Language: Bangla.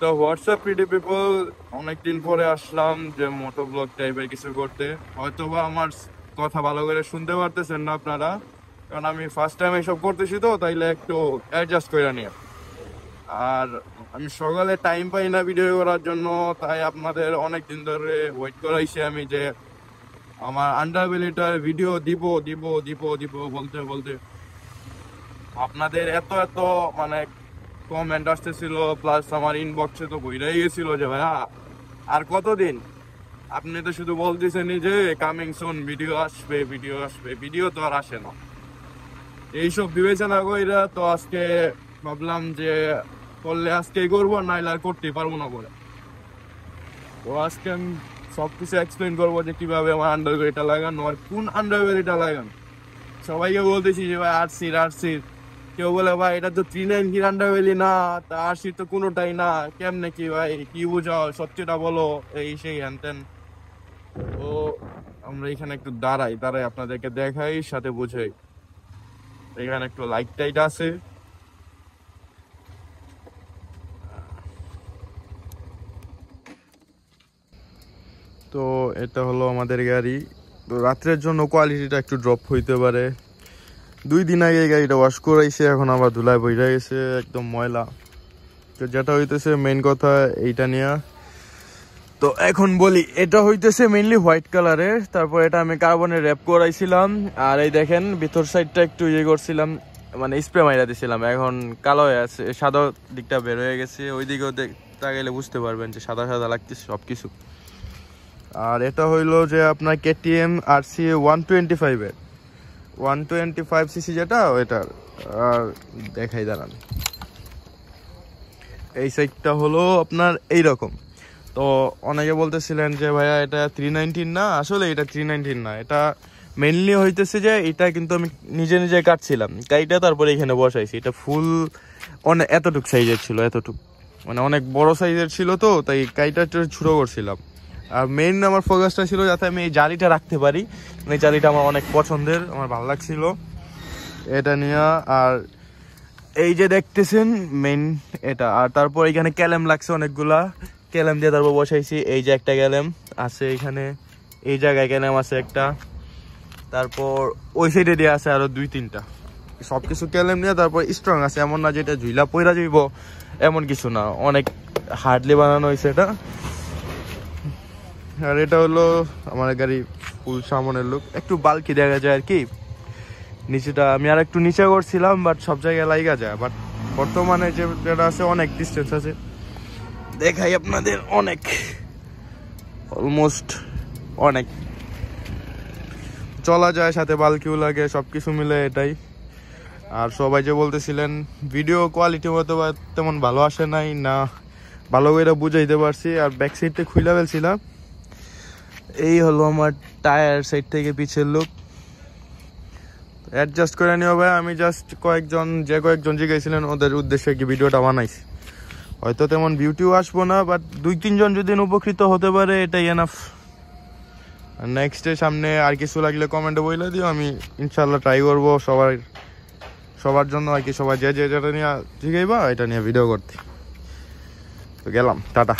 তো হোয়াটসঅ্যাপ পিডি পিপল, অনেকদিন পরে আসলাম যে মোটো ব্লগ টাইপের কিছু করতে। হয়তোবা আমার কথা ভালো করে শুনতে পারতেছেন না আপনারা, কারণ আমি ফার্স্ট টাইম এইসব করতেছি, তো তাইলে একটু অ্যাডজাস্ট করে নিয়ে। আর আমি সকালে টাইম পাই না ভিডিও করার জন্য, তাই আপনাদের অনেক দিন ধরে ওয়েট করাইছি আমি যে আমার আন্ডারবেলিটার ভিডিও দিব দিব দিব দিব বলতে বলতে আপনাদের এত এত মানে কমেন্ট আসতেছিল, প্লাস আমার ইনবক্সে তো বইরাই গেছিল যে ভাইয়া আর কতদিন, আপনি তো শুধু বলতেছেনই যে কামিং সুন ভিডিও আসবে ভিডিও আসবে, ভিডিও তো আর আসে না। এইসব বিবেচনা কইরা তো আজকে ভাবলাম যে করলে আজকেই করবো, নাইলে আর করতেই পারবো না বলে। তো আজকে আমি সবকিছু এক্সপ্লেন করবো যে কিভাবে আমার আন্ডারওয়্যারটা লাগানো আর কোন আন্ডারওয়্যারটা লাগানো। সবাইকে বলতেছি যে ভাই আরসির আরসির, কেউ বলে ভাই এটা তো 390 আন্ডারওয়্যারই না, তা আরসির তো কোনোটাই না, কেমনে কি ভাই, কি বুঝাও, সত্যিটা বলো, এই সেই হ্যান ত্যান। তো আমরা এখানে একটু দাঁড়াই দাঁড়াই আপনাদেরকে দেখাই সাথে বুঝাই। এখানে একটু লাইট টাইট আছে। তো এটা হলো আমাদের গাড়ি। তো রাত্রের জন্য কোয়ালিটিটা একটু ড্রপ হইতে পারে। 2 দিন আগে গাড়িটা ওয়াশ করাইছে, এখন আবার ধুলায় বইরা গেছে, একদম ময়লা। তো যেটা হইতেছে মেইন কথা এইটা নিয়ে। তো এখন বলি, এটা হইতেছে মেইনলি হোয়াইট কালারের, তারপর এটা আমি কার্বনের র্যাপ করাইছিলাম। আর এই দেখেন ভিতর সাইডটা একটু ইয়ে করছিলাম, মানে স্প্রে মাইরা দিছিলাম, এখন কালো হয়ে আছে, সাদা দিকটা বের হয়ে গেছে। ওই দিকেও তাকাইলে বুঝতে পারবেন যে সাদা সাদা লাগতেছে সবকিছু। আর এটা হইলো যে আপনার কেটিএম আরসি 125 এর 125 সিসি যেটা ওইটার। আর দেখাই দাঁড়ান, এই সাইডটা হলো আপনার এইরকম। তো অনেকে বলতেছিলেন যে ভাইয়া এটা 319 না, আসলে এটা 319 না, এটা মেনলি হইতেছে যে এটা কিন্তু আমি নিজে নিজে কাটছিলাম গাড়িটা, তারপরে এখানে বসাইছি। এটা ফুল অনেক এতটুক সাইজের ছিল, এতটুক মানে অনেক বড় সাইজের ছিল, তো তাই গাড়িটা একটু ছোট করছিলাম। আর মেইন আমার ফোকাসটা ছিল যাতে আমি এই জালিটা রাখতে পারি, এই জালিটা আমার অনেক পছন্দের, আমার ভালো লাগছিল এটা নিয়ে। আর এই যে দেখতেছেন মেইন এটা। আর তারপর এখানে ক্যালেম লাগছে অনেকগুলা, ক্যালেম দিয়ে তারপর বসাইছি। এই যে একটা ক্যালেম আছে এখানে, এই জায়গায় ক্যালেম আছে একটা, তারপর ওই সাইডে দিয়ে আছে আরো 2-3টা। সবকিছু ক্যালেম নিয়ে তারপর স্ট্রং আছে, এমন না যেটা ঝুইলা পইরা যাইব, এমন কিছু না, অনেক হার্ডলি বানানো হয়েছে এটা। আর এটা হলো আমার গাড়ি ফুল সামনের লুক, একটু বাল্কি দেখা যায় আর কি। নিচেটা আমি আর একটু নিচে করছিলাম, বাট সব জায়গায় লাইগা যায়, বাট বর্তমানে যেটা আছে অনেক ডিস্টেন্স আছে, দেখাই আপনাদের, অনেক অলমোস্ট অনেক চলা যায়, সাথে বাল্কিও লাগে, সবকিছু মিলে এটাই। আর সবাই যে বলতেছিলেন ভিডিও কোয়ালিটি হয়তো তেমন ভালো আসে নাই না, ভালো করে বুঝাইতে পারছি। আর ব্যাক সাইডটা খুলে ফেলছিলাম। এই হলো আমার টায়ার সাইড থেকে পিছের লুক, অ্যাডজাস্ট করে নিও ভাই। আমি জাস্ট কয়েকজন জিজ্ঞাসিলেন ওদের উদ্দেশ্যে কি ভিডিওটা বানাইছি। হয়তো তেমন বিউটিও আসবো না, বাট 2-3 জন যদি উপকৃত হতে পারে এটাই এনাফ। নেক্সটের সামনে আর কিছু লাগলে কমেন্টে বলে দিও, আমি ইনশাল্লাহ ট্রাই করবো সবার জন্য আর কি, সবাই যে যেটা নিয়ে জিগাইবা এটা নিয়ে ভিডিও করতে। তো গেলাম, টাটা।